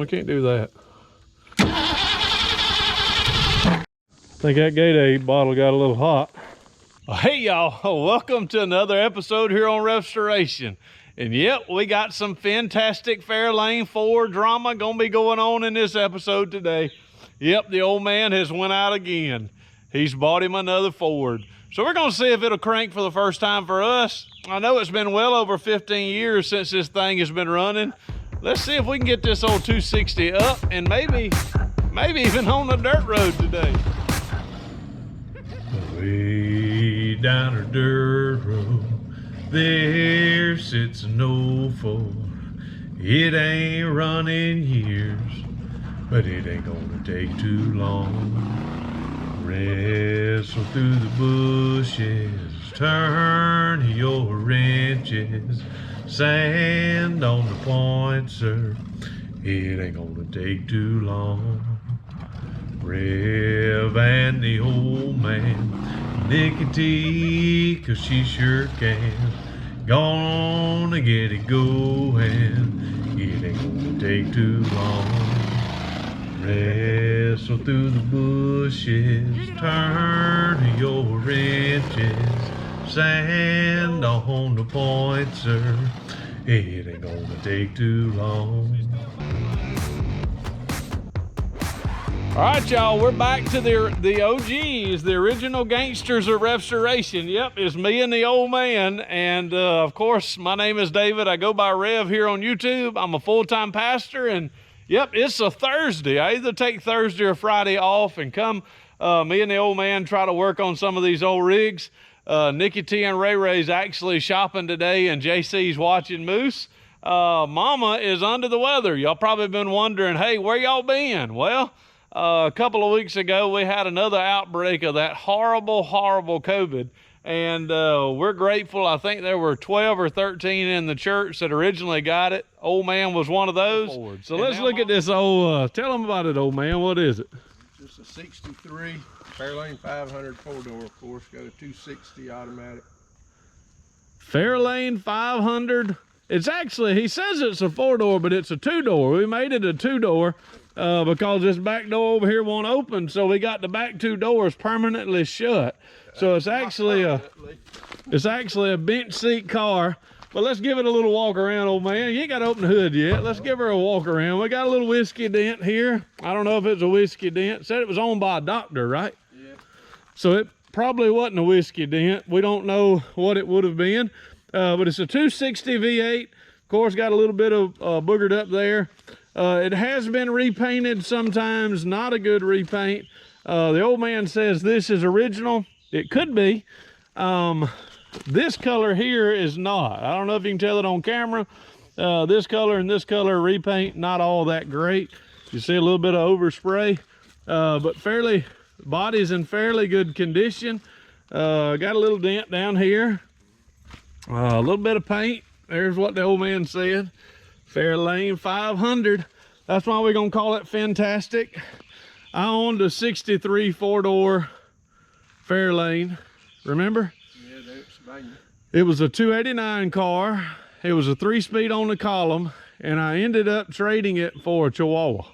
I can't do that. I think that Gatorade bottle got a little hot. Hey y'all, welcome to another episode here on RevStoration. And yep, we got some fantastic Fairlane Ford drama gonna be going on in this episode today. Yep, the old man has went out again. He's bought him another Ford. So we're gonna see if it'll crank for the first time for us. I know it's been well over 15 years since this thing has been running. Let's see if we can get this old 260 up and maybe even on the dirt road today. Way down a dirt road, there sits an old Ford. It ain't running years, but it ain't gonna take too long. Wrestle through the bushes, turn your wrenches, sand on the point, sir. It ain't gonna take too long. Rev and the old man, Nicotine, 'cause she sure can. Gonna get it going, it ain't gonna take too long. Wrestle through the bushes, turn your wrenches, sand on the point, sir. It ain't gonna take too long. All right, y'all, we're back to the OGs, the original gangsters of RevStoration. Yep, it's me and the old man. And of course, my name is David. I go by Rev here on YouTube. I'm a full-time pastor, and yep, it's a Thursday. I either take Thursday or Friday off and come, me and the old man try to work on some of these old rigs. Nikki T and Ray Ray's actually shopping today, and JC's watching Moose. Mama is under the weather. Y'all probably been wondering, hey, where y'all been? Well, a couple of weeks ago, we had another outbreak of that horrible COVID. And we're grateful. I think there were 12 or 13 in the church that originally got it. Old man was one of those. So let's look at this old, tell them about it, old man. What is it? Just a 63 Fairlane 500 four-door, of course. Got a 260 automatic. Fairlane 500. It's actually, he says it's a four-door, but it's a two-door. We made it a two-door because this back door over here won't open. So we got the back two doors permanently shut. So it's actually a bench seat car. But let's give it a little walk around, old man. You ain't got to open the hood yet. Let's give her a walk around. We got a little whiskey dent here. I don't know if it's a whiskey dent. Said it was owned by a doctor, right? Yeah. So it probably wasn't a whiskey dent. We don't know what it would have been. But it's a 260 V8. Of course, got a little bit of boogered up there. It has been repainted sometimes. Not a good repaint. The old man says this is original. It could be. This color here is not. I don't know if you can tell it on camera. This color and this color repaint, not all that great. You see a little bit of overspray, but body's in fairly good condition. Got a little dent down here. A little bit of paint. There's what the old man said. Fairlane 500. That's why we're gonna call it fantastic. I owned a 63 four-door Fairlane. Remember? Yeah, that's banging. It was a 289 car. It was a 3-speed on the column, and I ended up trading it for a Chihuahua.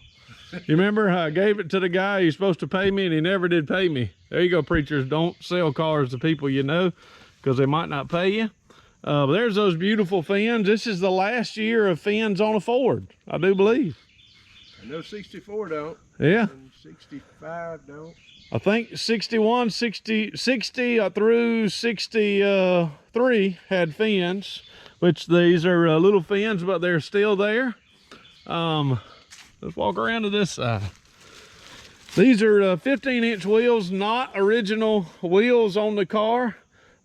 You remember I gave it to the guy who's supposed to pay me, and he never did pay me. There you go, preachers. Don't sell cars to people you know, because they might not pay you. But there's those beautiful fins. This is the last year of fins on a Ford, I do believe. I know 64 don't. Yeah. And 65 don't. I think 61, 60 through 63 had fins, which these are little fins, but they're still there. Let's walk around to this side. These are 15-inch wheels, not original wheels on the car,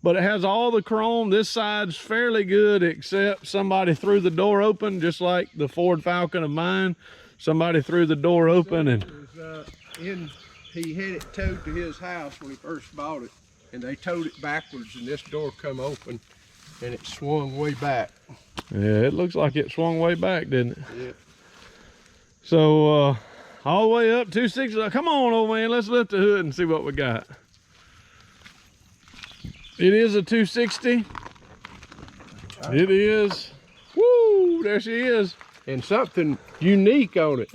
but it has all the chrome. This side's fairly good, except somebody threw the door open, just like the Ford Falcon of mine. Somebody threw the door open and... He had it towed to his house when he first bought it, and they towed it backwards, and this door come open, and it swung way back. Yeah, it looks like it swung way back, didn't it? Yeah. So, all the way up 260. Come on, old man, let's lift the hood and see what we got. It is a 260. It is. Woo, there she is. and something unique on it.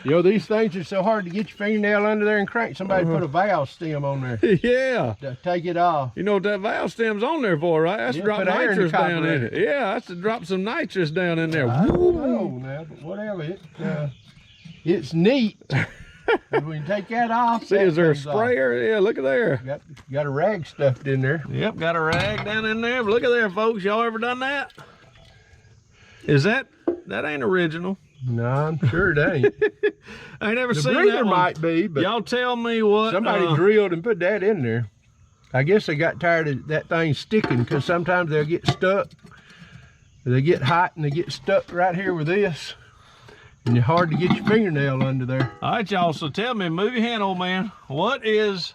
You know, these things are so hard to get your fingernail under there and crank. Somebody put a valve stem on there. Yeah. To take it off. You know what that valve stem's on there for, right? That's to drop nitrous down in it. Yeah, that's to drop some nitrous down in there. I don't know now, but whatever. It's neat. If we can take that off. See, is there a sprayer? Off. Yeah, look at there. Got a rag stuffed in there. Yep, got a rag down in there. But look at there, folks. Y'all ever done that? Is that ain't original? No, I'm sure it ain't. I ain't never the seen breather that one. might be, but y'all tell me what somebody drilled and put that in there. I guess they got tired of that thing sticking, because sometimes they'll get stuck. They get hot and they get stuck right here with this. And it's hard to get your fingernail under there. All right, y'all. So tell me, move your hand, old man. What is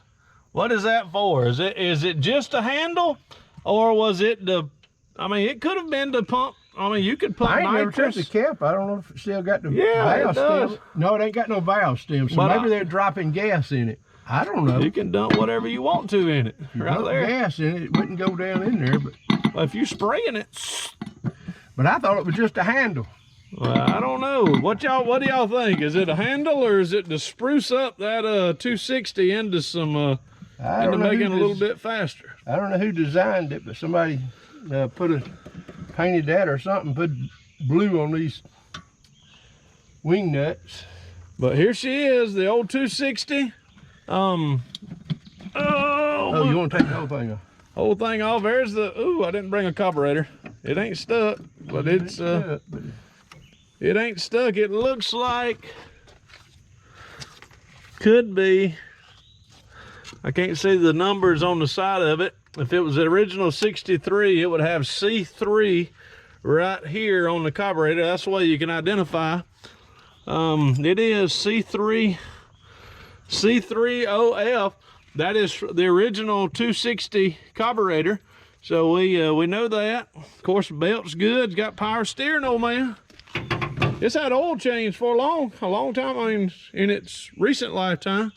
that for? Is it just a handle, or was it the? I mean, it could have been the pump. I mean, you could pump nitrous. I ain't never touched the cap. I don't know if it still got the valve stem. No, it ain't got no valve stem. So maybe they're dropping gas in it. I don't know. You can dump whatever you want to in it. Right there. Gas in it, it wouldn't go down in there. But well, if you spraying it. But I thought it was just a handle. Well, I don't know. What do y'all think? Is it a handle, or is it to spruce up that 260 into some into making it a little bit faster? I don't know who designed it, but somebody painted that or something, put blue on these wing nuts. But here she is, the old 260. Oh, you want to take the whole thing off? Whole thing off. There's the. Ooh, I didn't bring a carburetor. It ain't stuck, but it's it ain't stuck. It looks like could be. I can't see the numbers on the side of it. If it was the original 63, it would have C3 right here on the carburetor. That's the way you can identify. It is C3OF. That is the original 260 carburetor. So we know that. Of course, the belt's good. It's got power steering, old man. It's had oil change for a long time. I mean, in its recent lifetime.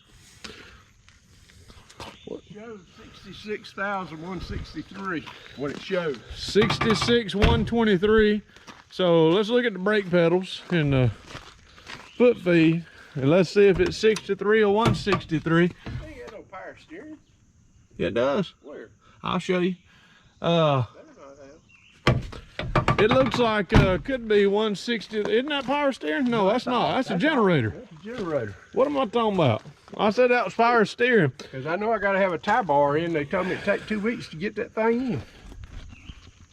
What shows 66,163. What it shows 66,123. So let's look at the brake pedals and the foot feed, and let's see if it's 63 or 163. Ain't got no power steering. Yeah, it does. Where? I'll show you. It looks like could be 160. Isn't that power steering? No, that's not. That's a generator. That's a generator. What am I talking about? I said that was power steering. Because I know I got to have a tie bar in. They told me it'd take 2 weeks to get that thing in.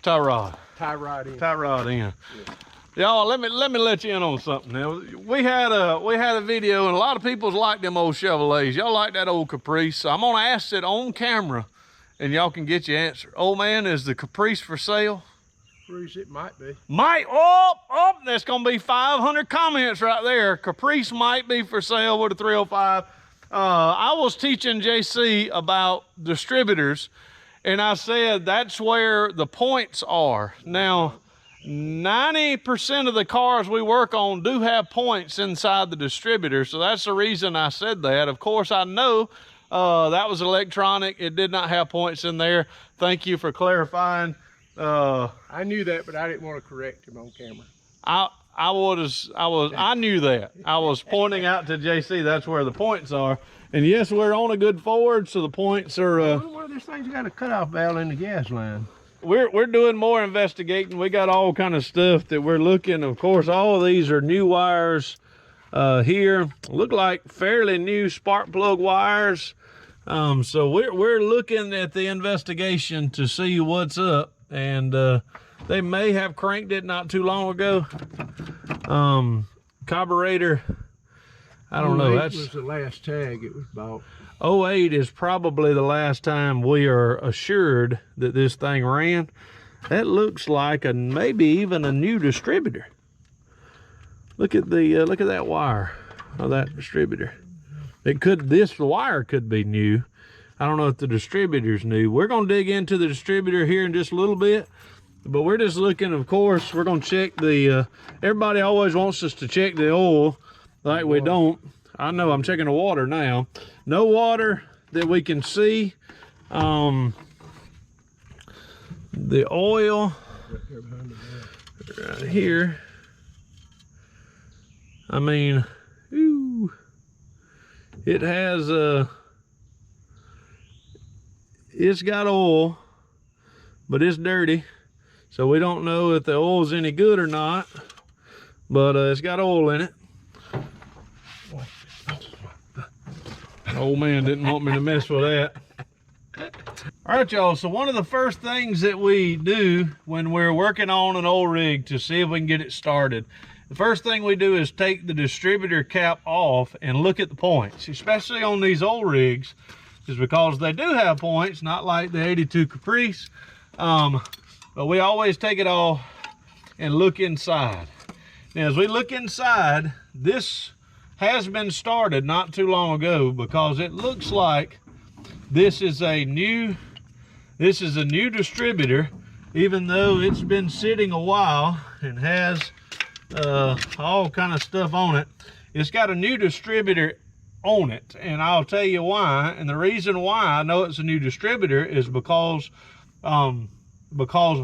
Tie rod. Tie rod in. Tie rod in. Y'all, let me let you in on something. Now, we had a video, and a lot of people like them old Chevrolets. Y'all like that old Caprice. So I'm gonna ask it on camera, and y'all can get your answer. Old man, is the Caprice for sale? Caprice, it might be. Might. That's gonna be 500 comments right there. Caprice might be for sale with a 305. I was teaching JC about distributors, and I said that's where the points are. Now, 90% of the cars we work on do have points inside the distributor, so that's the reason I said that. Of course, I know that was electronic. It did not have points in there. Thank you for clarifying. I knew that, but I didn't want to correct him on camera. I knew that. I was pointing out to JC that's where the points are. And yes, we're on a good Ford, so the points are Well, this thing's got a cutoff valve in the gas line. We're doing more investigating. We got all kind of stuff that we're looking. Of course, all of these are new wires here. Look like fairly new spark plug wires. So we're looking at the investigation to see what's up. And they may have cranked it not too long ago. Carburetor, I don't know. That was the last tag it was bought. 08 is probably the last time we are assured that this thing ran. That looks like maybe even a new distributor. Look at that wire of that distributor. The wire could be new. I don't know if the distributor's new. We're gonna dig into the distributor here in just a little bit, but we're just looking, of course, we're gonna check the, everybody always wants us to check the oil, like we don't. I know, I'm checking the water now. No water that we can see. The oil right here. I mean, ooh, it has it's got oil, but it's dirty, so we don't know if the oil's any good or not, but it's got oil in it. Old man didn't want me to mess with that. All right, y'all, so one of the first things that we do when we're working on an oil rig to see if we can get it started, the first thing we do is take the distributor cap off and look at the points, especially on these old rigs, is because they do have points, not like the 82 Caprice, but we always take it off and look inside. Now, as we look inside, this has been started not too long ago, because it looks like this is a new distributor, even though it's been sitting a while and has all kind of stuff on it. It's got a new distributor on it, and I'll tell you why. And the reason why I know it's a new distributor is because of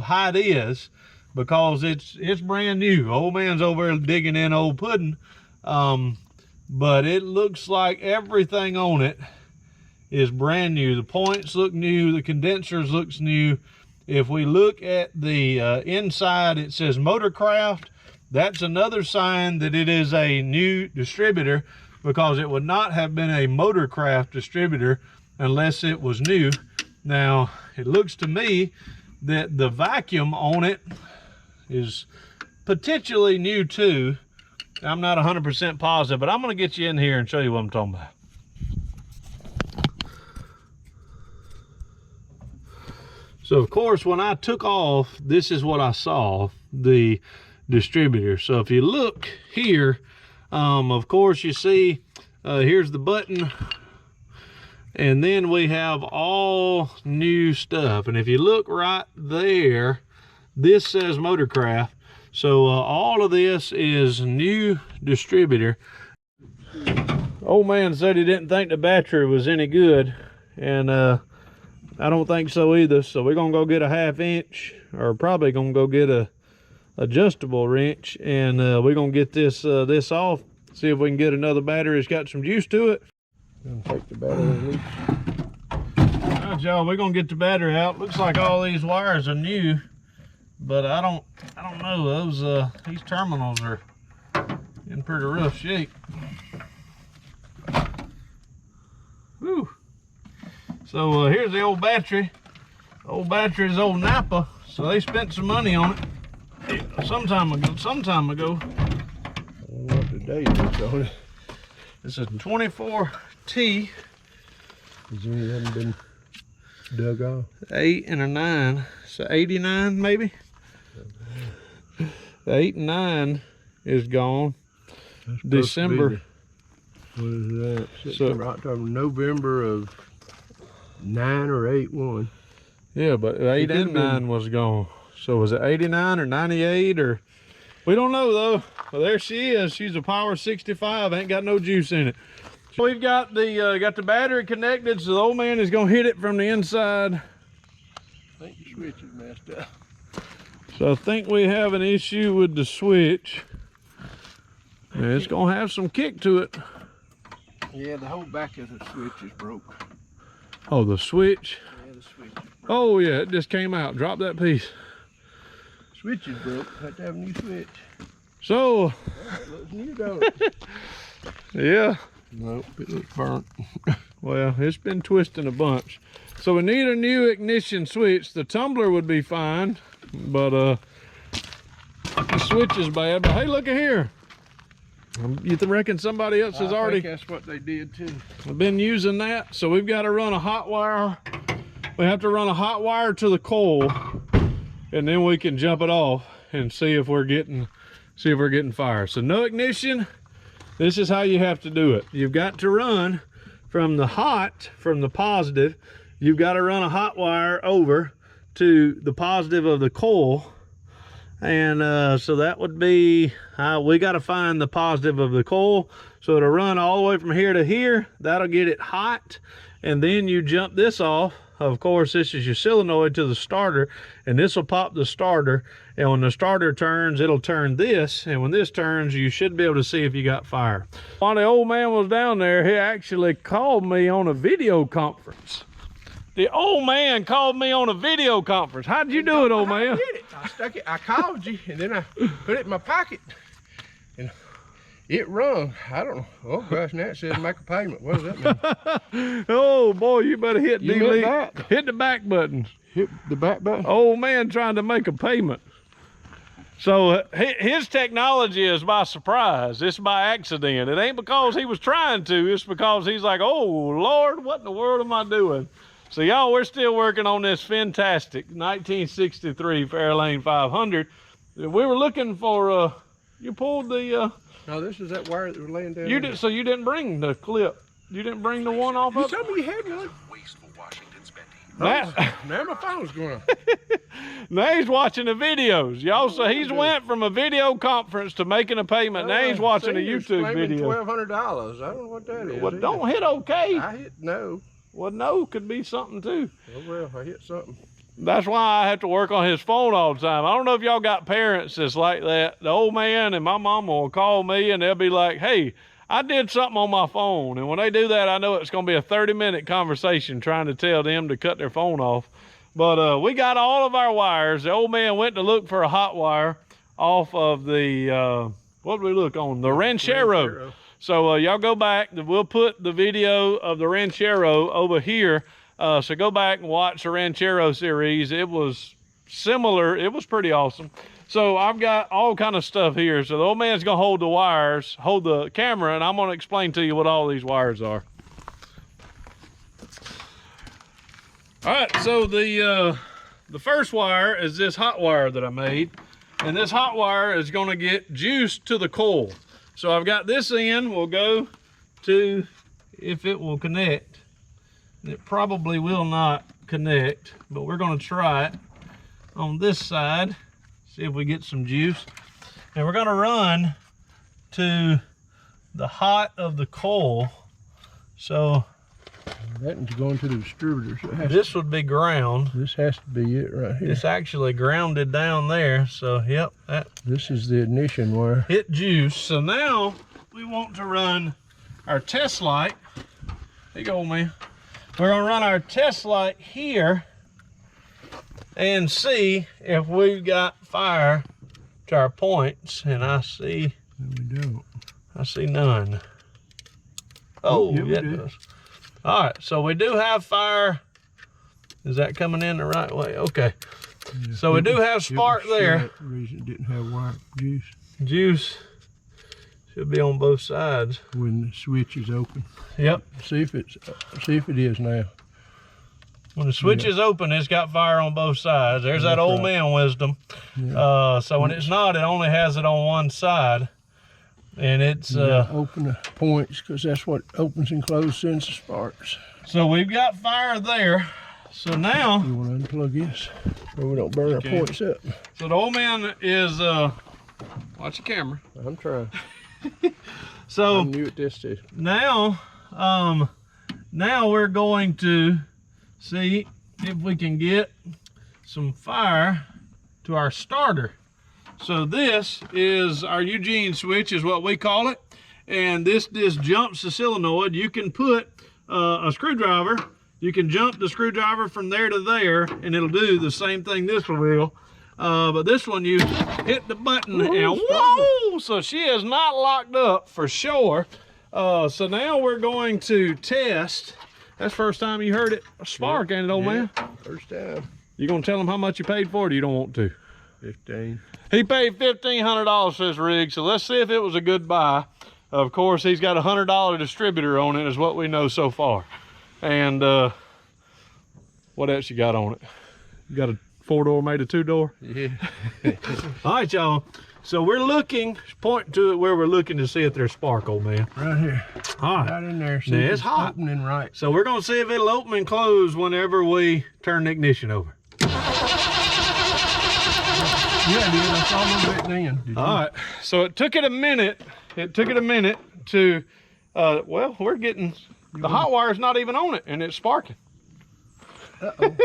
how it is, because it's brand new. Old man's over there digging in old pudding, but it looks like everything on it is brand new. The points look new, the condensers looks new. If we look at the inside, it says Motorcraft. That's another sign that it is a new distributor, because it would not have been a Motorcraft distributor unless it was new. Now, it looks to me that the vacuum on it is potentially new too. I'm not 100% positive, but I'm gonna get you in here and show you what I'm talking about. So of course, when I took off, this is what I saw, the distributor. So if you look here, of course you see, here's the button, and then we have all new stuff. And if you look right there, this says Motorcraft. So all of this is new distributor. Old man said he didn't think the battery was any good, and I don't think so either. So we're gonna go get a 1/2 inch, or probably gonna go get a adjustable wrench, and we're gonna get this off, see if we can get another battery that's got some juice to it. And take the battery loose. All right, y'all, we're gonna get the battery out. Looks like all these wires are new, but I don't know, those these terminals are in pretty rough shape. Whew. So here's the old battery. Old battery is old Napa, so they spent some money on it some time ago. I don't know what the date is on it. It's a 24T. Has any of them been dug off? 8 and a 9, so 89 maybe. The 8 and 9 is gone. December. What is that? September, October, November of 9 or 8-1. Yeah, but 8 and 9 was gone. So was it 89 or 98 or? We don't know though. Well, there she is. She's a Power 65. Ain't got no juice in it. So we've got the battery connected. So the old man is gonna hit it from the inside. I think the switch is messed up. So I think we have an issue with the switch. And it's gonna have some kick to it. Yeah, the whole back of the switch is broke. Oh, the switch? Yeah, the switch is broke. Oh yeah, it just came out. Drop that piece. Switch is broke. Have to have a new switch. So, It looks new, don't it? yeah. Nope, it looks burnt. Well, it's been twisting a bunch. So we need a new ignition switch. The tumbler would be fine, but the switch is bad. But hey, look at here. You reckon somebody else has already? I think that's what they did too. Been using that. So we've got to run a hot wire. We have to run a hot wire to the coil, and then we can jump it off and see if we're getting fire. So no ignition. This is how you have to do it. You've got to run from the positive. You've got to run a hot wire over to the positive of the coil. And so that would be, we got to find the positive of the coil. So it'll run all the way from here to here. That'll get it hot. And then you jump this off of course, this is your solenoid to the starter, and this will pop the starter. And when the starter turns, it'll turn this. And when this turns, you should be able to see if you got fire. While the old man was down there, he actually called me on a video conference. The old man called me on a video conference. How'd you do it, old man? I did it. I stuck it. I called you, and then I put it in my pocket, and it rung. I don't know. Oh gosh, now it says make a payment. What does that mean? Oh boy, you better hit delete. That. Hit the back button. Hit the back button. Old man trying to make a payment. So his technology is by surprise. It's by accident. It ain't because he was trying to. It's because he's like, oh Lord, what in the world am I doing? So y'all, we're still working on this fantastic 1963 Fairlane 500. We were looking for, you pulled the... No, this is that wire that was laying down. You did, so you didn't bring the clip. You didn't bring the one off You of it? told me you had one. Now my phone's going on. Now he's watching the videos. Y'all, so he's went from a video conference to making a payment. Now he's watching a YouTube video. $1,200. I don't know what that is. Well, don't hit okay. I hit no. Well, no could be something too. Oh, well, I hit something. That's why I have to work on his phone all the time. I don't know if y'all got parents that's like that. The old man and my mama will call me and they'll be like, hey, I did something on my phone. And when they do that, I know it's going to be a 30-minute conversation trying to tell them to cut their phone off. But we got all of our wires. The old man went to look for a hot wire off of the, what did we look on? The Ranchero. So y'all go back. We'll put the video of the Ranchero over here. So go back and watch the Ranchero series. It was similar. It was pretty awesome. So I've got all kind of stuff here. So the old man's gonna hold the wires, hold the camera, and I'm gonna explain to you what all these wires are. All right, so the first wire is this hot wire that I made. And this hot wire is gonna get juice to the coil. So I've got this in, we'll go to, if it will connect. It probably will not connect, but we're gonna try it on this side, see if we get some juice. And we're gonna run to the hot of the coil. So that is going to the distributor. So this would be ground. This has to be it right here. It's actually grounded down there. So yep, this is the ignition wire. Hit juice. So now we want to run our test light. There you go, man. We're gonna run our test light here and see if we've got fire to our points. And I see, no, we don't. I see none. Oh, yeah, it does. All right, so we do have fire. Is that coming in the right way? Okay. Yeah, so we do have spark there. The reason it didn't have wire juice. Juice should be on both sides. When the switch is open. Yep. See if it is now. When the switch is open, it's got fire on both sides. There's that old man wisdom. Yeah. So when it's not, it only has it on one side. And it's open the points, because that's what opens and closes sends the sparks. So we've got fire there. So now you want to unplug this so we don't burn our points up. So the old man is watch the camera. I'm trying. So I'm new at this too. Now now we're going to see if we can get some fire to our starter. So this is our Eugene switch, is what we call it. And this jumps the solenoid. You can put a screwdriver. You can jump the screwdriver from there to there, and it'll do the same thing this one will. But this one, you hit the button and whoa! So she is not locked up for sure. So now we're going to test. That's the first time you heard it spark, ain't it, old man? First time. You gonna tell them how much you paid for it, or you don't want to? 15. He paid $1,500 for this rig, so let's see if it was a good buy. Of course, he's got a $100 distributor on it, is what we know so far. And what else you got on it? You got a 4-door made a 2-door? Yeah. All right, y'all. So we're looking, point to it where we're looking to see if there's spark, old man. Right here. All right. Right in there. See now it's hot. Opening right. So we're gonna see if it'll open and close whenever we turn the ignition over. Yeah, dude, I saw a little bit then. All right, so it took it a minute. It took it a minute to, well, we're getting, the hot wire's not even on it, and it's sparking. Uh-oh.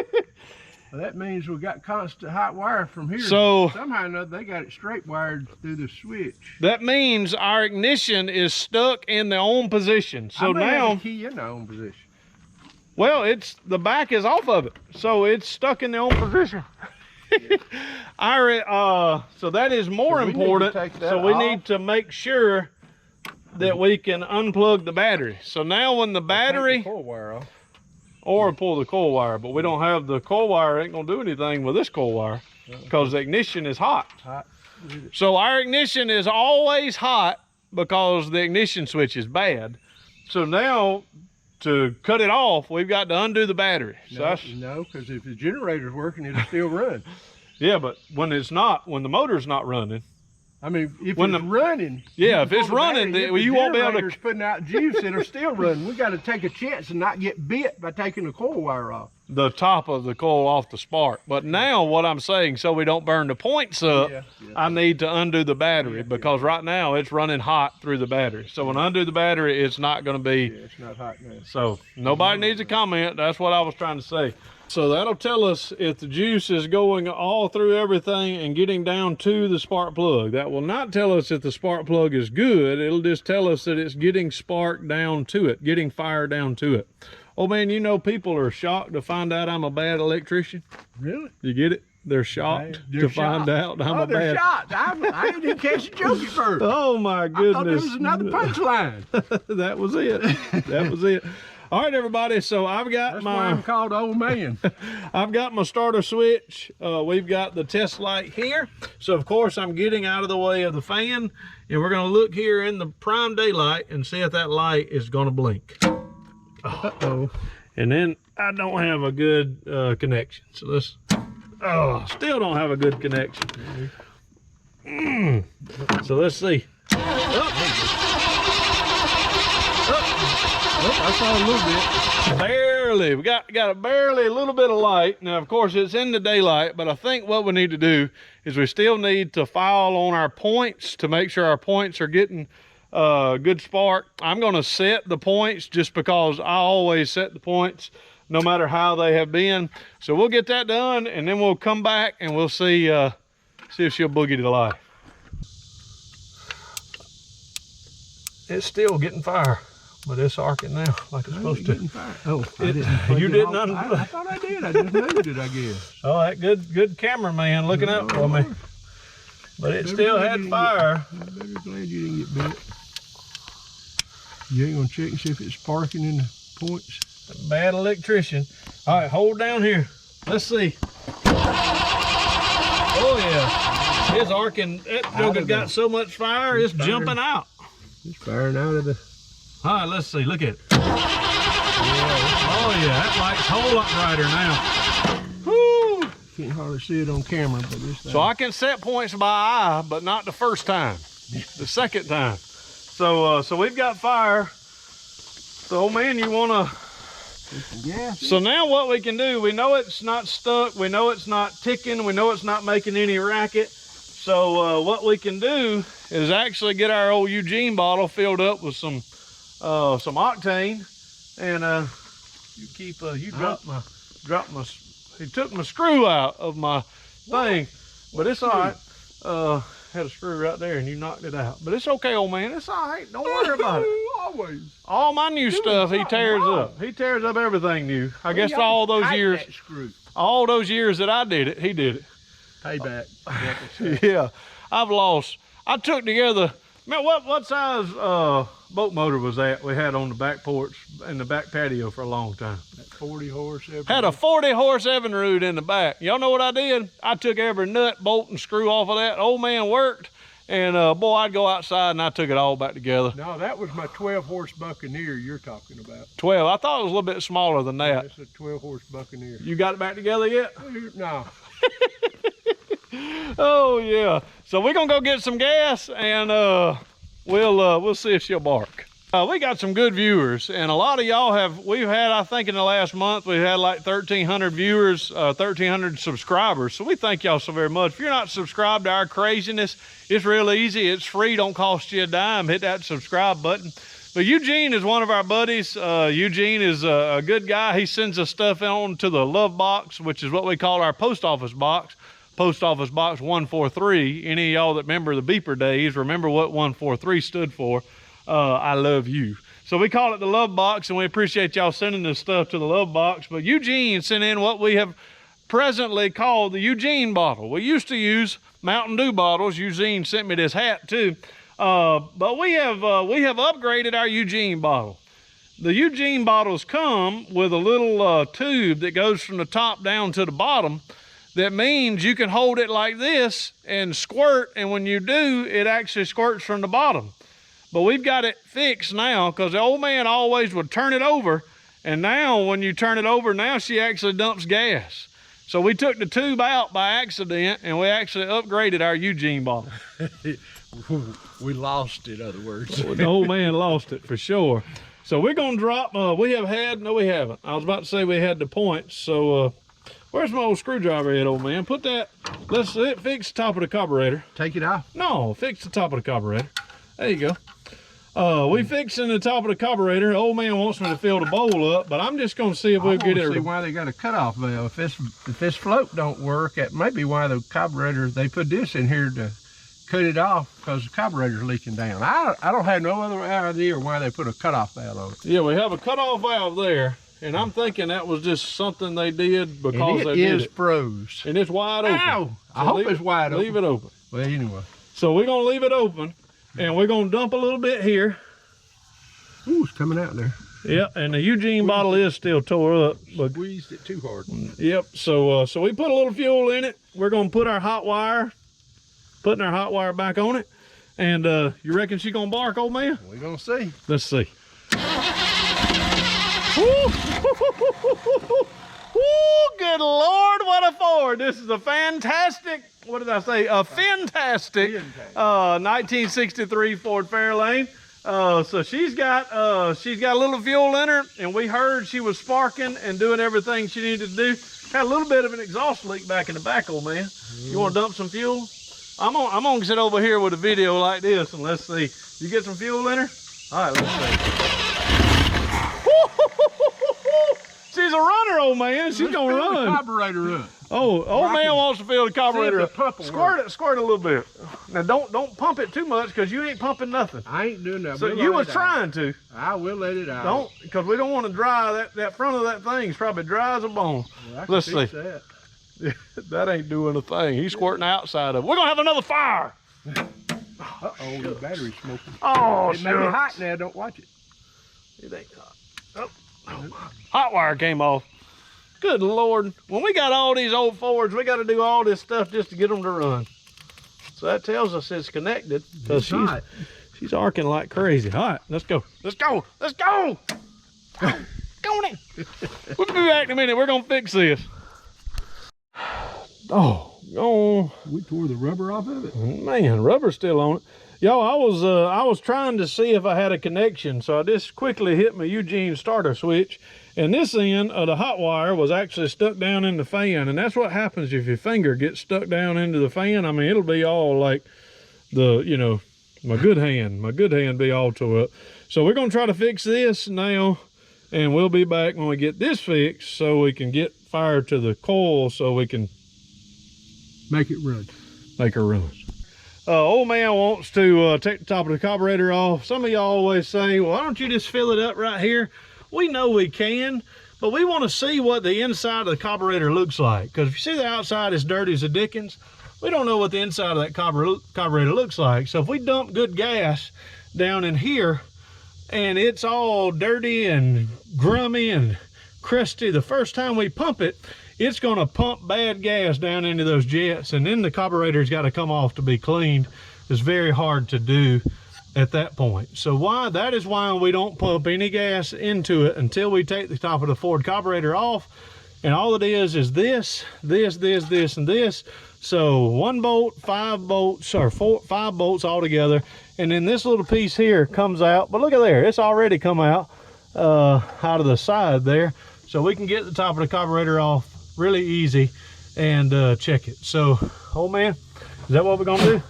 Well, that means we got constant hot wire from here. So somehow or another, they got it straight wired through the switch. That means our ignition is stuck in the on position. So now, have the key in the on position. Well, the back is off of it, so it's stuck in the on position. So that is more important. So we need to make sure that we can unplug the battery. So now when the battery, coil wire off. Or pull the coil wire, but we don't have the coil wire. Ain't gonna do anything with this coil wire because the ignition is hot. So our ignition is always hot because the ignition switch is bad. So now to cut it off, we've got to undo the battery. No, because if the generator's working, it'll still run. Yeah, but when the motor's not running. I mean, if it's running. Yeah, if it's running, then you won't be able to. Putting out juice, it'll still run. We got to take a chance and not get bit by taking the coil wire off. The top of the coil off the spark. But now what I'm saying, so we don't burn the points up, I need to undo the battery because right now it's running hot through the battery. So when I undo the battery, it's not going to be. Yeah, it's not hot now. So nobody needs a comment. That's what I was trying to say. So that'll tell us if the juice is going all through everything and getting down to the spark plug. That will not tell us if the spark plug is good. It'll just tell us that it's getting spark down to it, getting fire down to it. Oh man, you know, people are shocked to find out I'm a bad electrician. Really? You get it? They're shocked to find out I'm a bad. They're shocked. I didn't catch the joke at first. Oh my goodness. I thought there was another punchline. That was it. That was it. All right, everybody. So I've got That's why I'm called Ole Man. I've got my starter switch. We've got the test light here. So of course I'm getting out of the way of the fan, and we're going to look here in the prime daylight and see if that light is going to blink. Uh-oh. And then I don't have a good connection. So let's. Oh, still don't have a good connection. So let's see. I saw a little bit. Barely. We got a little bit of light. Now, of course, it's in the daylight, but I think what we need to do is we still need to file on our points to make sure our points are getting good spark. I'm going to set the points just because I always set the points no matter how they have been. So we'll get that done, and then we'll come back and we'll see if she'll boogie to the light. It's still getting fire. But it's arcing now, like it's supposed to. Oh, you didn't unplug. I thought I did. I just moved it, I guess. Oh, that good cameraman looking out for me. But it still had fire. I'm better glad you didn't get bit. You ain't gonna check and see if it's sparking in the points. Bad electrician. All right, hold down here. Let's see. Oh yeah, it's arcing. That joker's got so much fire, it's jumping out. It's firing out of the. All right, let's see. Look at it. Yeah. Oh yeah, that light's a whole lot brighter now. Woo! Can't hardly see it on camera, but this. So I can set points by eye, but not the first time. The second time. So we've got fire. So man, you wanna? Yeah. So now what we can do? We know it's not stuck. We know it's not ticking. We know it's not making any racket. So what we can do is actually get our old Eugene bottle filled up with some octane, and he took my screw out of my thing, but it's all right. Had a screw right there and you knocked it out, but it's okay, old man. It's all right. Don't worry about it. Always. All my new stuff he tears up. He tears up everything new. I guess all those years that I did it, he did it. Payback. Yeah, I took together. Man, what size boat motor was that we had on the back porch in the back patio for a long time? That 40 horse. Had a 40 horse Evinrude in the back. Y'all know what I did? I took every nut, bolt, and screw off of that. Old man worked, and boy, I'd go outside and I took it all back together. No, that was my 12 horse Buccaneer you're talking about. 12. I thought it was a little bit smaller than that. It's a 12 horse Buccaneer. You got it back together yet? No. Oh yeah. So we're gonna go get some gas, and we'll see if she'll bark. We got some good viewers, and a lot of y'all we've had, I think in the last month, we've had like 1,300 viewers, 1,300 subscribers. So we thank y'all so very much. If you're not subscribed to our craziness, it's real easy. It's free, don't cost you a dime. Hit that subscribe button. But Eugene is one of our buddies. Eugene is a good guy. He sends us stuff on to the Love Box, which is what we call our post office box. Post office box 143. Any of y'all that remember the beeper days, remember what 143 stood for. I love you. So we call it the Love Box, and we appreciate y'all sending this stuff to the Love Box. But Eugene sent in what we have presently called the Eugene bottle. We used to use Mountain Dew bottles. Eugene sent me this hat too. But we have upgraded our Eugene bottle. The Eugene bottles come with a little tube that goes from the top down to the bottom. That means you can hold it like this and squirt, and when you do, it actually squirts from the bottom. But we've got it fixed now, because the old man always would turn it over, and now when you turn it over, now she actually dumps gas. So we took the tube out by accident, and we actually upgraded our Eugene bottle. We lost it, in other words. The old man lost it for sure. So we're gonna drop, no we haven't. I was about to say we had the points. So where's my old screwdriver at, old man? Put that, let's fix the top of the carburetor. Take it off? No, fix the top of the carburetor. There you go. We fixing the top of the carburetor. Old man wants me to fill the bowl up, but I'm just gonna see if we'll get it. See why they got a cutoff valve. If this float don't work, that may be why the carburetor, they put this in here to cut it off, because the carburetor's leaking down. I don't have no other idea why they put a cutoff valve on it. Yeah, we have a cutoff valve there, and I'm thinking that was just something they did because they did it. It is froze. And it's wide open. Ow! So I hope it's wide open. Leave it open. Well, anyway. So we're gonna leave it open, and we're gonna dump a little bit here. Ooh, it's coming out there. Yep, and the Eugene bottle is still tore up. But squeezed it too hard. Yep, so we put a little fuel in it. We're gonna put our hot wire, putting our hot wire back on it. And you reckon she gonna bark, old man? We're gonna see. Let's see. Woo! Woo! Good Lord, what a Ford! This is a fantastic, what did I say? A fantastic 1963 Ford Fairlane. So she's got a little fuel in her, and we heard she was sparking and doing everything she needed to do. Had a little bit of an exhaust leak back in the back, old man. You want to dump some fuel? I'm gonna sit over here with a video like this, and let's see. You get some fuel in her? All right, let's see. She's a runner, old man. She's gonna run. The carburetor up. Oh, old man wants to fill the carburetor up. Squirt it a little bit. Now don't pump it too much, because you ain't pumping nothing. I ain't doing that. So you was trying to. I will let it out. Don't, because we don't want to dry that front of that thing. It's probably dry as a bone. Well, let's see. That. That ain't doing a thing. He's squirting the outside of it. We're gonna have another fire. Uh-oh, the battery's smoking. Oh, it may be hot now. Don't watch it. It ain't hot. Oh. Hot wire came off. Good Lord. When we got all these old Fords, we got to do all this stuff just to get them to run. So that tells us it's connected, because she's arcing like crazy. All right, let's go. Let's go. Let's go. Go on in. We'll be back in a minute. We're going to fix this. Oh, we tore the rubber off of it. Man, rubber's still on it. Yo, I was trying to see if I had a connection, so I just quickly hit my Eugene starter switch, and this end of the hot wire was actually stuck down in the fan, and that's what happens if your finger gets stuck down into the fan. I mean, it'll be all like my good hand be all tore up. So we're gonna try to fix this now, and we'll be back when we get this fixed, so we can get fire to the coil, so we can make it run. Make her run. Old man wants to take the top of the carburetor off. Some of y'all always say, well, why don't you just fill it up right here? We know we can, but we want to see what the inside of the carburetor looks like. Because if you see the outside is dirty as a dickens, we don't know what the inside of that carburetor looks like. So if we dump good gas down in here and it's all dirty and grummy and crusty, the first time we pump it, it's going to pump bad gas down into those jets, and then the carburetor's got to come off to be cleaned. It's very hard to do at that point. So that is why we don't pump any gas into it until we take the top of the Ford carburetor off. And all it is this, and this. So 1 bolt, 5 bolts, or 5 bolts all together. And then this little piece here comes out, but look at there, it's already come out of the side there. So we can get the top of the carburetor off really easy and check it. So, old man, is that what we're gonna do?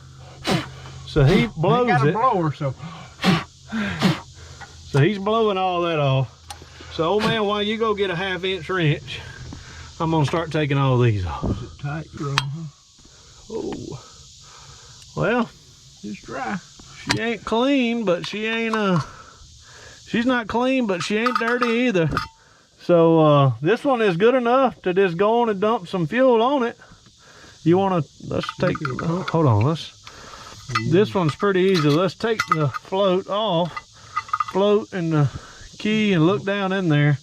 So he blows it. Blower, so So he's blowing all that off. So, old man, while you go get a 1/2-inch wrench, I'm gonna start taking all these off. Is it tight, bro? Huh? Oh, well, It's dry. she ain't clean, but she ain't she's not clean, but she ain't dirty either. So this one is good enough to just go on and dump some fuel on it. You want to, let's take, hold on, this one's pretty easy. Let's take the float off, float and the key, and look down in there.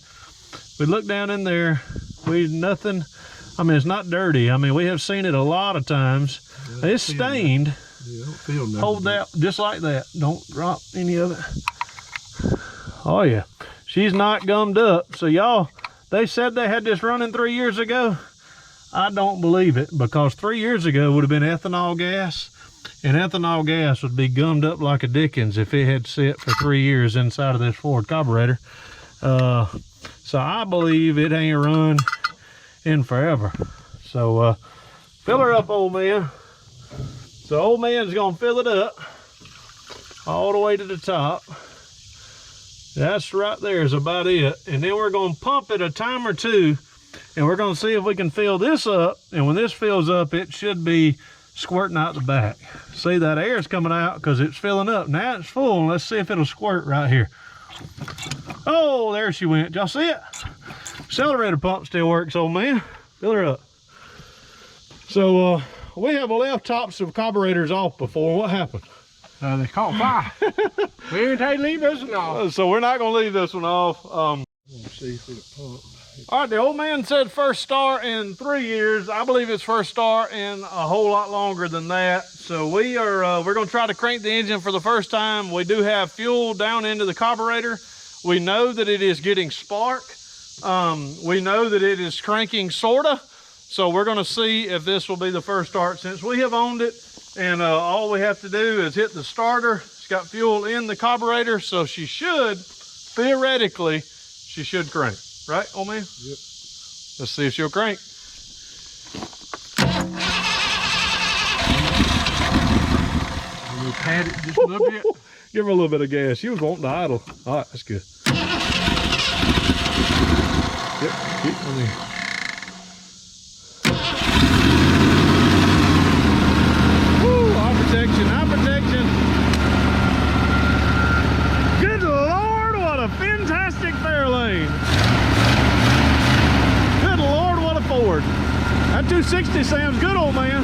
We look down in there, nothing, I mean, it's not dirty. I mean, we have seen it a lot of times. Yeah, it's stained. Yeah, don't feel nothing. Hold that just like that. Don't drop any of it. Oh yeah, she's not gummed up. So y'all, they said they had this running 3 years ago. I don't believe it, because 3 years ago would have been ethanol gas, and ethanol gas would be gummed up like a Dickens if it had sit for 3 years inside of this Ford carburetor. So I believe it ain't run in forever. So fill her up, old man. So old man's gonna fill it up all the way to the top. That's right there is about it. And then we're gonna pump it a time or two, and we're gonna see if we can fill this up. And when this fills up, it should be squirting out the back. See, that air is coming out because it's filling up. Now it's full. Let's see if it'll squirt right here. Oh, there she went. Y'all see it? Accelerator pump still works, old man. Fill her up. So we have left tops of carburetors off before. What happened? They caught fire. We ain't had to leave this one off. So we're not gonna leave this one off. Let's see if it pumps. All right, the old man said first start in 3 years. I believe it's first start in a whole lot longer than that. So we're gonna try to crank the engine for the first time. We do have fuel down into the carburetor. We know that it is getting spark. We know that it is cranking sorta. So we're gonna see if this will be the first start since we have owned it. And all we have to do is hit the starter. It's got fuel in the carburetor, so she should, theoretically, she should crank. Right, old man? Yep. Let's see if she'll crank. Let me pat it just a little bit. Give her a little bit of gas. She was wanting to idle. All right, that's good. Yep, keep on there. Woo, eye protection, eye protection. Good Lord, what a fantastic Fairlane. Good Lord, what a Ford. That 260 sounds good, old man.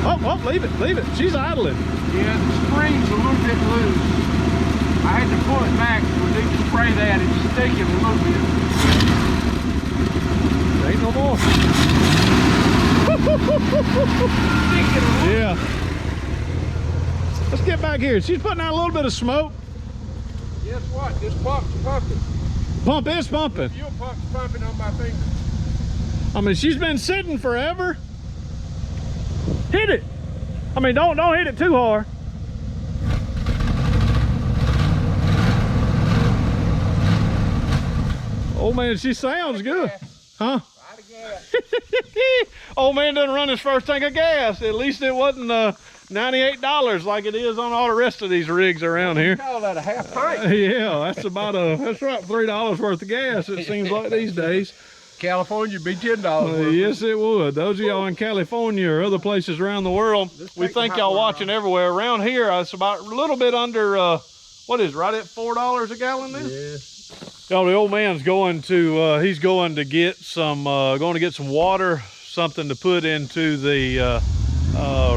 Oh, leave it. She's idling. Yeah, the spring's a little bit loose. I had to pull it back. We need to spray that. It's sticking a little bit. There ain't no more. Yeah. Let's get back here. She's putting out a little bit of smoke. Guess what? This pump's pumping. Pump is pumping. The fuel pump's pumping on my finger. I mean, she's been sitting forever. Hit it. I mean, don't hit it too hard. Oh man, she sounds good. Huh? Old man doesn't run his first tank of gas. At least it wasn't $98 like it is on all the rest of these rigs around here. You call that a half tank? Yeah, that's about that's right, $3 worth of gas, it seems like these days. California would be $10. Yes, it would. Those of y'all in California or other places around the world, we think y'all watching everywhere. Around here, it's about a little bit under, what is it, right at $4 a gallon then? Yes. Y'all, the old man's going to, he's going to get some water, something to put into the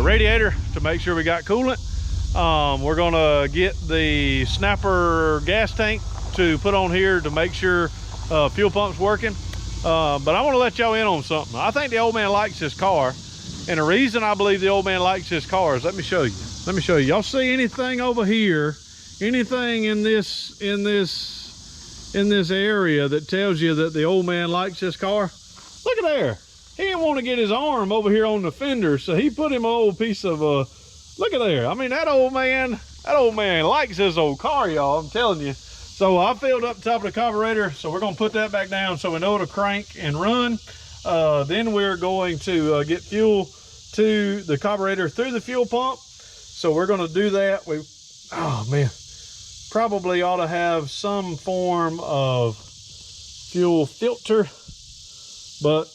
radiator to make sure we got coolant. We're gonna get the snapper gas tank to put on here to make sure fuel pump's working. But I want to let y'all in on something. I think the old man likes this car, and the reason I believe the old man likes this car is, let me show you. Y'all see anything over here, anything in this area that tells you that the old man likes this car? Look at there. He didn't want to get his arm over here on the fender, so he put him a old piece of look at there. I mean, that old man likes his old car, y'all, I'm telling you. So I filled up the top of the carburetor, so we're gonna put that back down so we know it'll crank and run. Then we're going to get fuel to the carburetor through the fuel pump. So we're gonna do that. Oh man, probably ought to have some form of fuel filter, but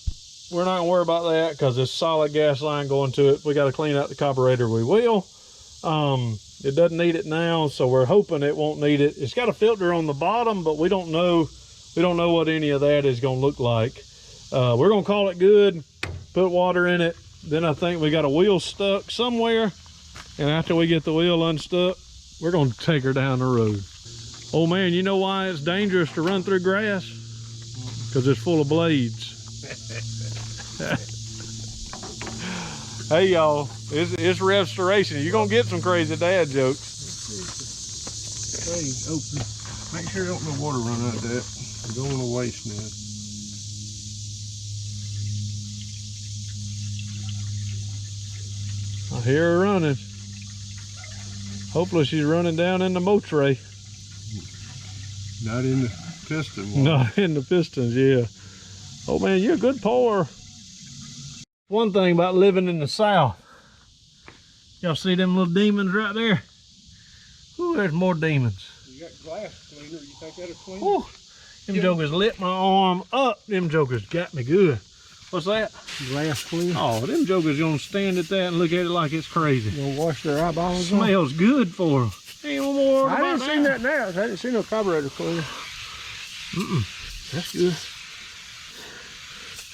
we're not gonna worry about that because it's solid gas line going to it. If we got to clean out the carburetor, we will. It doesn't need it now, so we're hoping it won't need it. It's got a filter on the bottom, but we don't know what any of that is gonna look like. We're gonna call it good, put water in it. Then I think we got a wheel stuck somewhere, and after we get the wheel unstuck, we're gonna take her down the road. Oh man, you know why it's dangerous to run through grass? Because it's full of blades. Hey y'all, it's RevStoration. You're gonna get some crazy dad jokes. Hey, open. Make sure you don't no water run out of that. You don't want to waste now. I hear her running. Hopefully she's running down in the moat tray. Not in the piston water. Not in the pistons, yeah. Oh man, you're a good pourer. One thing about living in the South, y'all see them little demons right there? Ooh, there's more demons. You got glass cleaner, you think that'll clean? Ooh, them jokers lit my arm up. Them jokers got me good. What's that? Glass cleaner. Oh, them jokers gonna stand at that and look at it like it's crazy. You gonna wash their eyeballs? Smells good for them. Ain't no more. I didn't see that now. I didn't see no carburetor cleaner. That's good.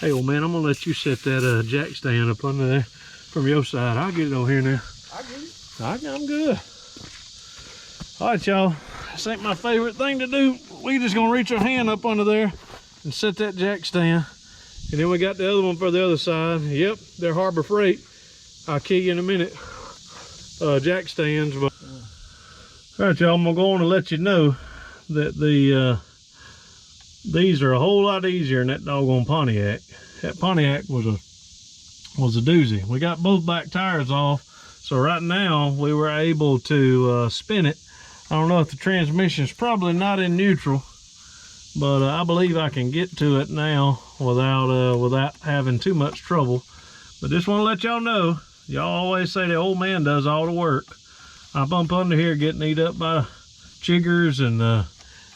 Hey, old man, I'm gonna let you set that jack stand up under there from your side. I'll get it over here now. I get it. I'm good. All right, y'all. This ain't my favorite thing to do. We just gonna reach our hand up under there and set that jack stand. And then we got the other one for the other side. Yep, they're Harbor Freight. I'll key you in a minute. Jack stands. But all right, y'all, I'm gonna go on and let you know that these are a whole lot easier than that doggone Pontiac. That Pontiac was a doozy. We got both back tires off, so right now we were able to spin it. I don't know if the transmission's probably not in neutral, but I believe I can get to it now without having too much trouble. But just want to let y'all know, y'all always say the old man does all the work. I bump under here getting eat up by chiggers and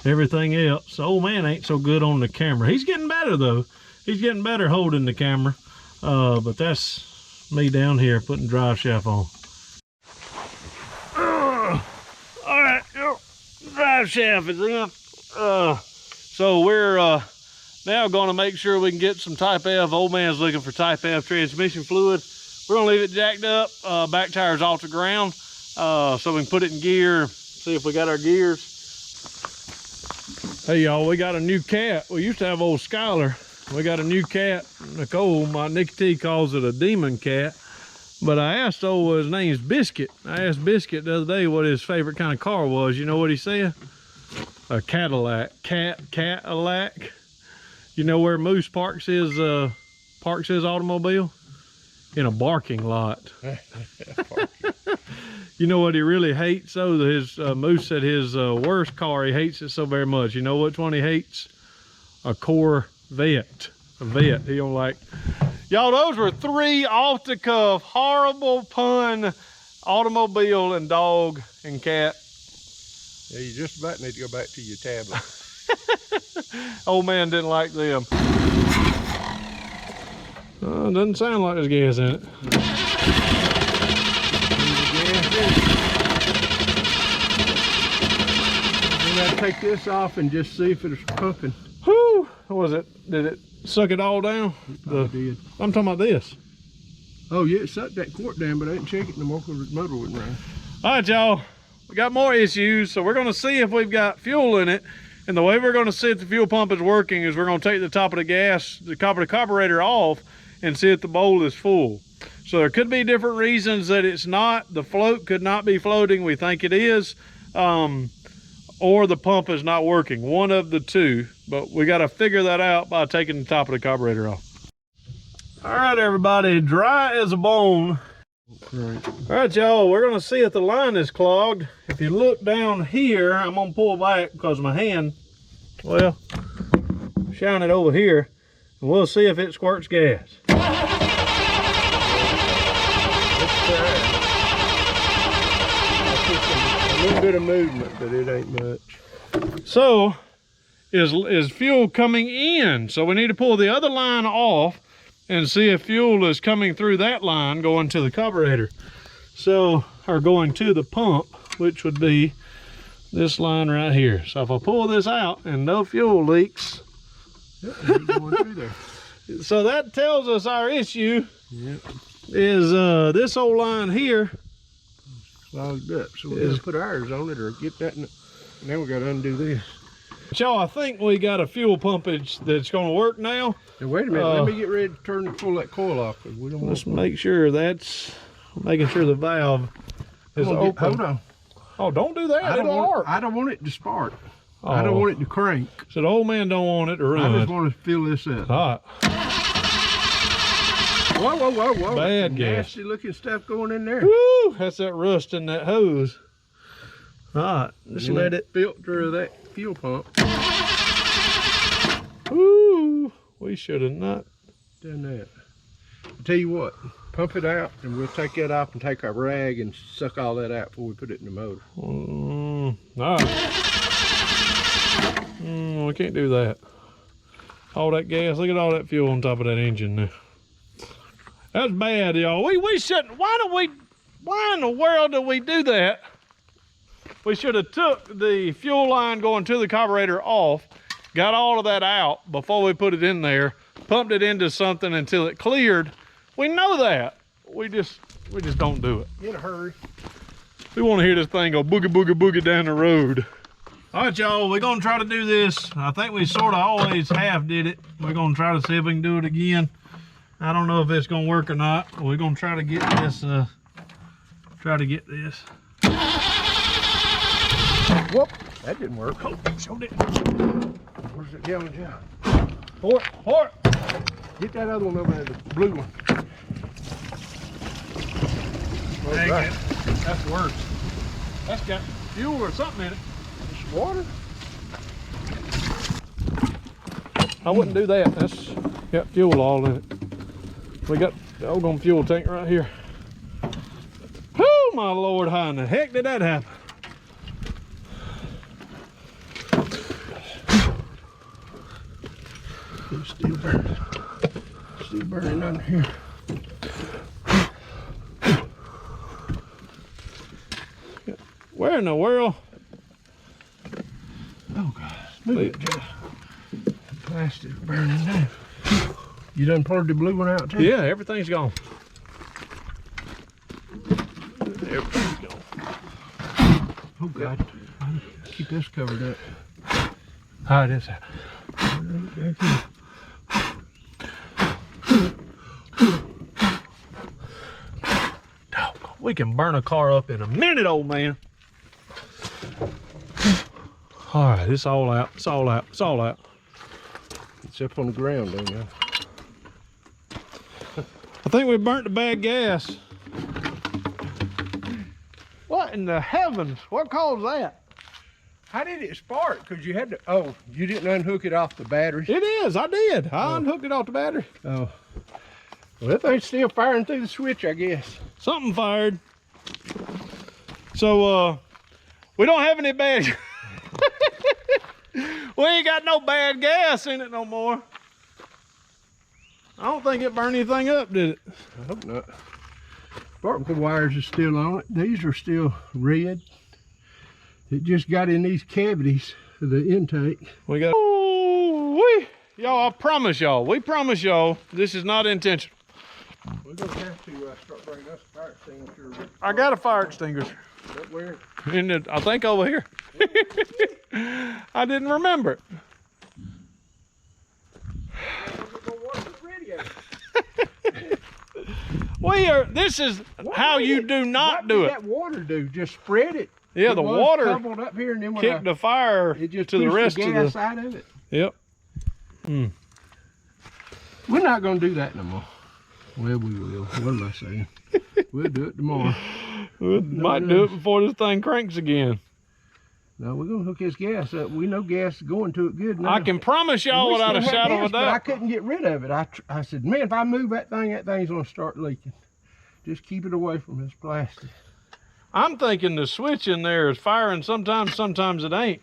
everything else. Old man ain't so good on the camera. He's getting better though. He's getting better holding the camera. But that's me down here putting drive shaft on. All right, drive shaft is in. So we're now going to make sure we can get some Type F. Old man's looking for Type F transmission fluid. We're going to leave it jacked up, back tires off the ground, so we can put it in gear, see if we got our gears. Hey y'all, we got a new cat. We used to have old Skylar. We got a new cat. Nicole, my Nikki T, calls it a demon cat. But I asked his name's Biscuit. I asked Biscuit the other day what his favorite kind of car was. You know what he said? A Cadillac. Cadillac. You know where Moose parks his automobile? In a barking lot. You know what he really hates though? Moose said his worst car, he hates it so very much. You know which one he hates? A Corvette. A Vet. He don't like. Y'all, those were 3 off the cuff, horrible pun, automobile and dog and cat. Yeah, you just about need to go back to your tablet. Old man didn't like them. Doesn't sound like there's gas in it. We gotta take this off and just see if it's pumping. Whew! What was it? Did it suck it all down? It did. I'm talking about this. Oh yeah, it sucked that quart down, but I didn't check it no more because the motor wouldn't run. All right, y'all. We got more issues, so we're gonna see if we've got fuel in it. And the way we're gonna see if the fuel pump is working is we're gonna take the top of the carburetor off and see if the bowl is full. So there could be different reasons that it's not. The float could not be floating. We think it is. Or the pump is not working. One of the two. But we got to figure that out by taking the top of the carburetor off. All right, everybody. Dry as a bone. Right. All right, y'all. We're going to see if the line is clogged. If you look down here, I'm going to pull back because my hand, well, shine it over here. And we'll see if it squirts gas. little bit of movement, but it ain't much. So, is fuel coming in? So we need to pull the other line off and see if fuel is coming through that line going to the carburetor. So, or going to the pump, which would be this line right here. So if I pull this out and no fuel leaks, Going through there. so that tells us our issue is this old line here Clogged up. So we're gonna put ours on it or get that. Now we gotta undo this. Y'all, I think we got a fuel pumpage that's gonna work now. Now wait a minute, let me get ready to pull that coil off. We don't Let's make sure that's making sure the valve is open. Hold on. Oh, don't do that. I don't want it to spark. Oh. I don't want it to crank. So the old man don't want it to run. I just want to fill this up. All right. Whoa, whoa, whoa, whoa. Bad gas. Nasty looking stuff going in there. Woo, that's that rust in that hose. All right, just let it filter of that fuel pump. Woo, we should have not Done that. I'll tell you what, pump it out and we'll take that off and take our rag and suck all that out before we put it in the motor. All right. We can't do that. All that gas, look at all that fuel on top of that engine there. That's bad, y'all. We shouldn't, why in the world do we do that? We should have took the fuel line going to the carburetor off, got all of that out before we put it in there, pumped it into something until it cleared. We know that. We just don't do it. In a hurry. We want to hear this thing go boogie, boogie, boogie down the road. All right, y'all, we're gonna try to do this. I think we sort of always half did it. We're gonna try to see if we can do it again. I don't know if it's gonna work or not, but we're gonna try to get this, Whoop, that didn't work. Oh, showed it. Where's the gallon jar? Pour it. Get that other one over there, the blue one. Dang Right. it. That's worse. That's got fuel or something in it. It's water. I wouldn't do that. That's got fuel all in it. We got the old fuel tank right here. Oh my Lord, how in the heck did that happen? It's still burning. Still burning under here. Where in the world? Oh God, move it, Jeff. Plastic burning now. You done poured the blue one out too? Yeah, everything's gone. Everything's gone. Oh God, keep this covered up. How it is. We can burn a car up in a minute, old man. All right, it's all out. It's all out. It's all out. It's up on the ground there now. I think we burnt the bad gas. What in the heavens? What caused that? How did it spark? Because you had to, oh, you didn't unhook it off the battery? It is, I did. I unhooked it off the battery. Oh. Well, that thing's still firing through the switch, I guess. Something fired. So, we don't have any bad, we ain't got no bad gas in it no more. I don't think it burned anything up, did it? I hope not. Spark wires are still on it. These are still red. It just got in these cavities of the intake. We got, y'all, I promise y'all, we promise y'all, this is not intentional. We're gonna have to start bringing us a fire extinguisher. I got a fire extinguisher. Up where? In it, I think over here. I didn't remember it. This is how you do not do it. What did that water do? Just spread it. Yeah, the water bubbled up here and then when kicked the fire it just to the rest the of gas the. out of it. Yep. We're not going to do that no more. Well, we will. What am I saying? We'll do it tomorrow. We might do it before this thing cranks again. No, we're going to hook this gas up. We know gas is going to it good now. I can promise y'all without a shadow of a But I doubt. couldn't get rid of it. I said, man, if I move that thing's going to start leaking. Just keep it away from this plastic. I'm thinking the switch in there is firing sometimes, sometimes it ain't.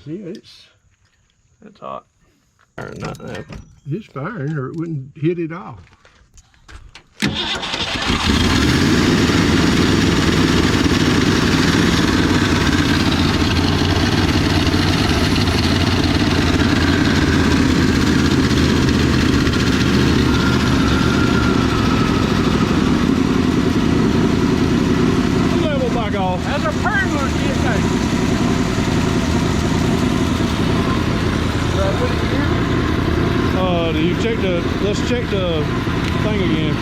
See, it's hot. It's firing, or it wouldn't hit it off. Level back off. That's a pretty look, Do you check let's check the thing again.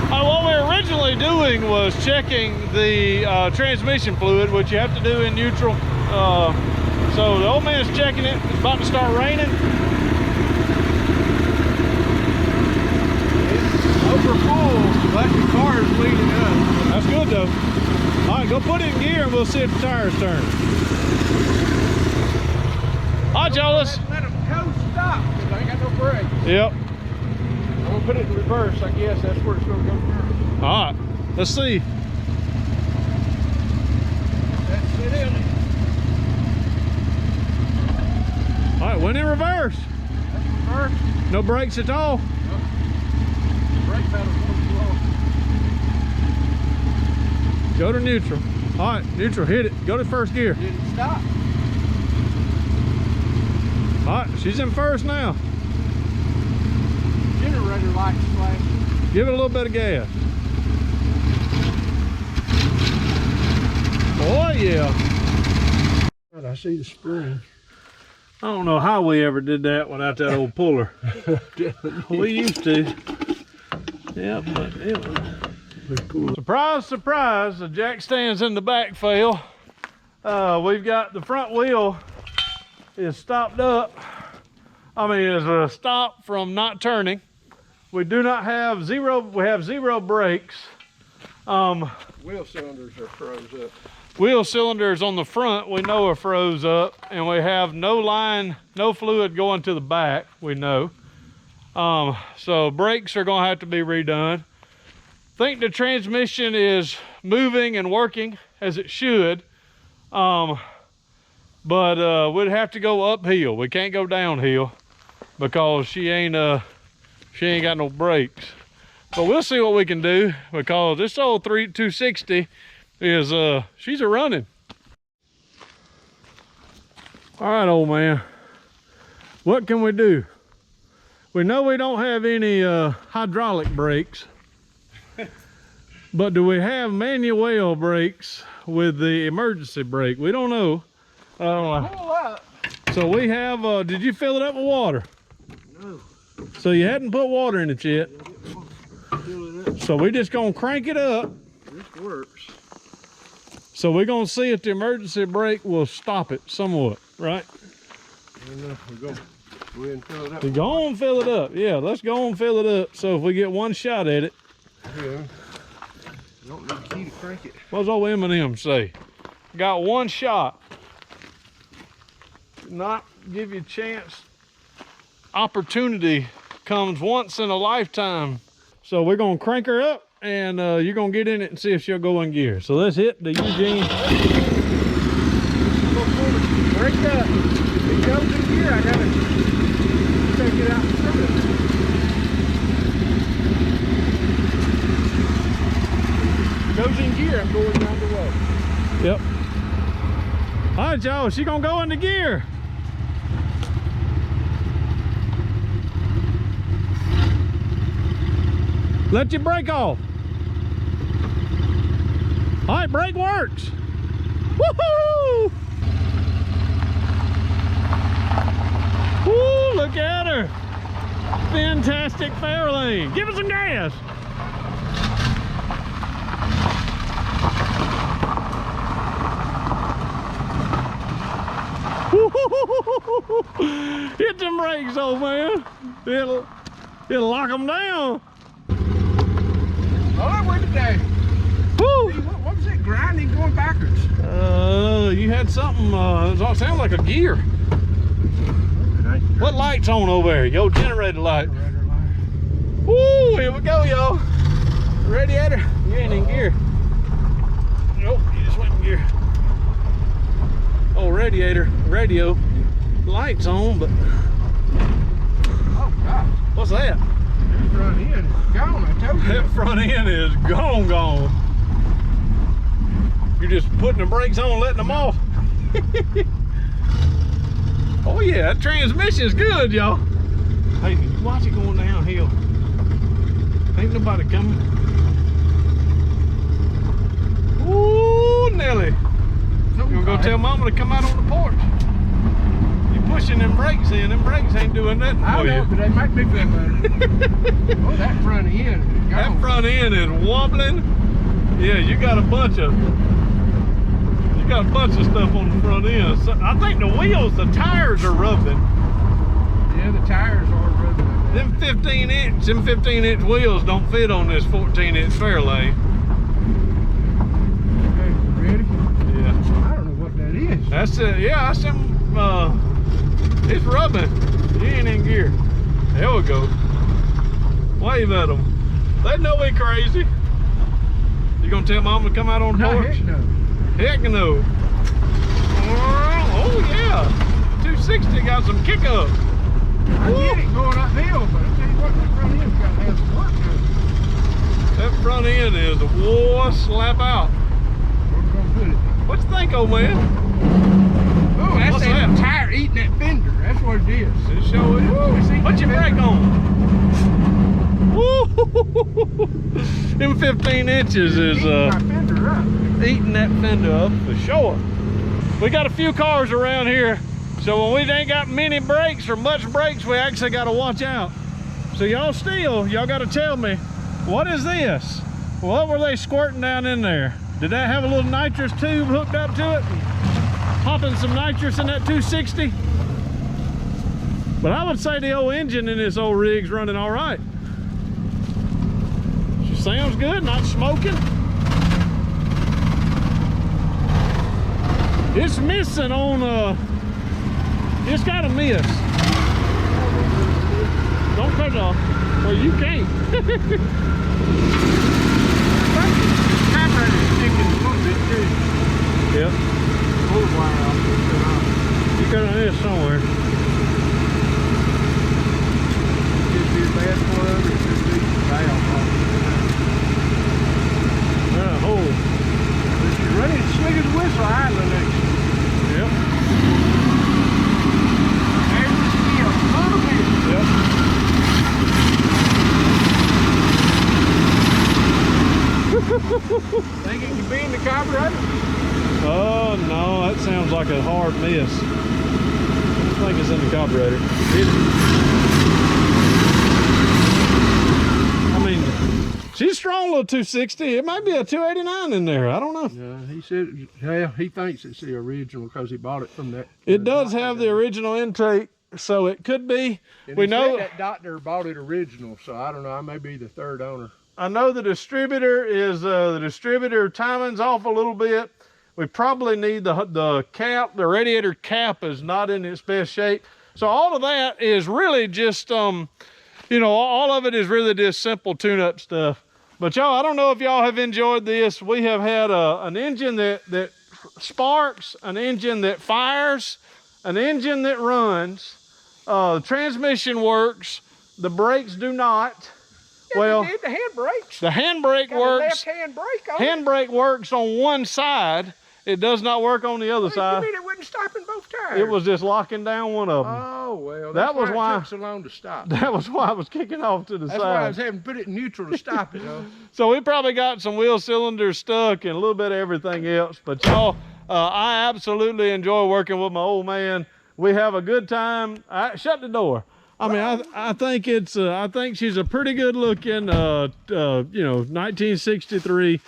What we were originally doing was checking the transmission fluid, which you have to do in neutral. So the old man's checking it. It's about to start raining. It's over full, but the car is leading up. That's good though. All right, go put it in gear and we'll see if the tires turn. All right, y'all, let's... Let them go stop, because I ain't got no brakes. Yep. I'm going to put it in reverse, I guess. That's where it's going to go first. All right, let's see. That's it in it. All right, went in reverse. That's reverse. No brakes at all. The brake pedal's going slow. Go to neutral. All right, neutral, hit it. Go to first gear. Did it stop? All right, she's in first now. Generator lights flashing. Give it a little bit of gas. Oh yeah. I see the spring. I don't know how we ever did that without that old puller. We used to. Yeah, but it was cool. Surprise, surprise, the jack stands in the back fail. We've got the front wheel is stopped up. I mean, is stopped from not turning. We do not have zero, we have zero brakes. Wheel cylinders are froze up. Wheel cylinders on the front we know are froze up, and we have no line, no fluid going to the back, we know. So brakes are gonna have to be redone. Think the transmission is moving and working as it should. But we'd have to go uphill. We can't go downhill because she ain't got no brakes. But we'll see what we can do, because this old 260 is she's a running. All right, old man, what can we do? We know we don't have any hydraulic brakes, but do we have manual brakes with the emergency brake? We don't know. So we have, did you fill it up with water? No. So you hadn't put water in it yet? So we're just gonna crank it up. This works. So we're gonna see if the emergency brake will stop it somewhat, right? We're going to go ahead and fill it up. So go on, fill it up. Yeah, let's go and fill it up. So if we get one shot at it. Yeah. I don't need a key to crank it. What's old Eminem say? Got one shot. Not give you a chance. Opportunity comes once in a lifetime. So we're gonna crank her up, and you're gonna get in it and see if she'll go in gear. So let's hit the Eugene. Break up. It goes in gear. I gotta take it out and through it. Goes in gear. I'm going down the way. Yep. All right, y'all. She gonna go into gear. Let your brake off. All right, brake works. Woohoo! Woo, look at her. Fantastic Fairlane. Give us some gas. Hit them brakes, old man. It'll lock them down. Oh, we're today. Woo! What was it? Grinding going backwards. You had something. It sounded like a gear. What light's on over there? Yo, generator light. Woo! Here we go, y'all. Radiator. You ain't in gear. your old radio lights on, but Oh gosh, what's that? that front end is gone, I told you. That front end is gone. You're just putting the brakes on, letting them off. Oh yeah, that transmission's good, y'all. Hey, you watch it going downhill. Ain't nobody coming. Ooh, Nelly. You gonna go tell Mama to come out on the porch? You pushing them brakes in, them brakes ain't doing nothing I for know, you. but they make me feel better. Oh, that front end is gone. That front end is wobbling. Yeah, you got a bunch of stuff on the front end. So I think the wheels, the tires are rubbing. Yeah, the tires are rubbing. Them 15-inch wheels don't fit on this 14-inch Fairlane. Okay, ready? Yeah. I don't know what that is. That's it. Yeah, that's them. It's rubbing. You ain't in gear. There we go. Wave at them. They know we crazy. You gonna tell Mama to come out on the porch? Heck no. Heck no. Oh yeah. 260 got some kick up. I get it going uphill, but I tell you what, that front end's got to have some work to it. That front end is a war slap out. Where we gonna put it? What you think, old man? Oh, that's What's that that? tire eating that fender. That's what it is. It sure is. Put your brake on. Woo! Them 15 inches is Eating my fender up. eating that fender up for sure. We got a few cars around here, so when we ain't got many brakes or much brakes, we actually got to watch out. So y'all got to tell me, what is this? What were they squirting down in there? Did that have a little nitrous tube hooked up to it? Popping some nitrous in that 260? But I would say the old engine in this old rig's running all right. She sounds good, not smoking. It's missing on, it's got a miss. Don't cut it off. Well, you can't. Carburetor sticking a little bit too. Yep. Motor wire off. You cut on this somewhere. Could be a bad one of it. It could be the valve off. Hole. But you're running as slick as a whistle idling next. Yep. There's the steel. A little bit. Yep. Think it can be in the carburetor? Oh no, that sounds like a hard miss. I think it's in the carburetor. I mean, she's strong, little 260. It might be a 289 in there. I don't know. Yeah, he said, yeah, he thinks it's the original because he bought it from that. It does have the original intake, so it could be. And We he know said that doctor bought it original, so I don't know. I may be the third owner. I know the distributor is the distributor timing's off a little bit. We probably need the cap. The radiator cap is not in its best shape. So all of that is really just you know, all of it is really just simple tune-up stuff. But y'all, I don't know if y'all have enjoyed this. We have had an engine that sparks, an engine that fires, an engine that runs. The transmission works. The brakes do not. Yeah, Well, they did the handbrakes. the handbrake Got a works. left-hand brake on it. Handbrake works on one side. It does not work on the other What do you side. mean it wouldn't stop in both tires? It was just locking down one of them. Oh, well, That that's was why why- it took so long to stop. That was why I was kicking off to the That's why I was side. having to put it in neutral to stop it, though. So we probably got some wheel cylinders stuck and a little bit of everything else. But y'all, I absolutely enjoy working with my old man. We have a good time. Shut the door. I mean, I think it's I think she's a pretty good looking you know, 1963.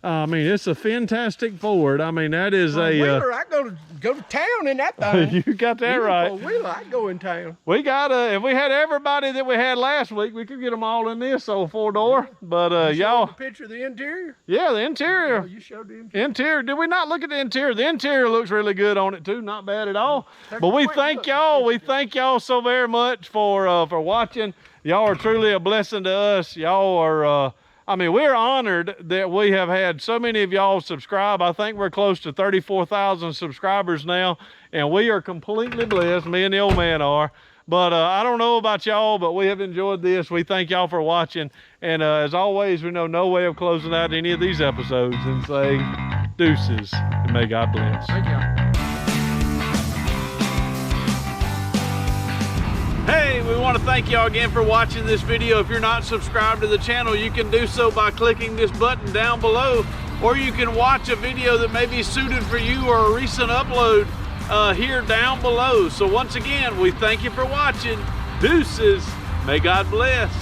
I mean, it's a fantastic Ford. I mean, that is a Wheeler, I go to town in that thing. you got that right. Wheeler, I go in town. We got if we had everybody that we had last week, we could get them all in this old 4-door. But You y'all, showed the picture of the interior? yeah, the Oh, interior. you showed the interior. Interior, did we not look at the interior? The interior looks really good on it too, not bad at all. Take But a we quick thank look. y'all, we thank y'all so very much for watching. Y'all are truly a blessing to us. Y'all are I mean, we're honored that we have had so many of y'all subscribe. I think we're close to 34,000 subscribers now, and we are completely blessed. Me and the old man are. But I don't know about y'all, but we have enjoyed this. We thank y'all for watching. And as always, we know no way of closing out any of these episodes and say deuces, and may God bless. Thank y'all. Hey, we want to thank y'all again for watching this video. If you're not subscribed to the channel, you can do so by clicking this button down below, or you can watch a video that may be suited for you or a recent upload here down below. So once again, we thank you for watching. Deuces, may God bless.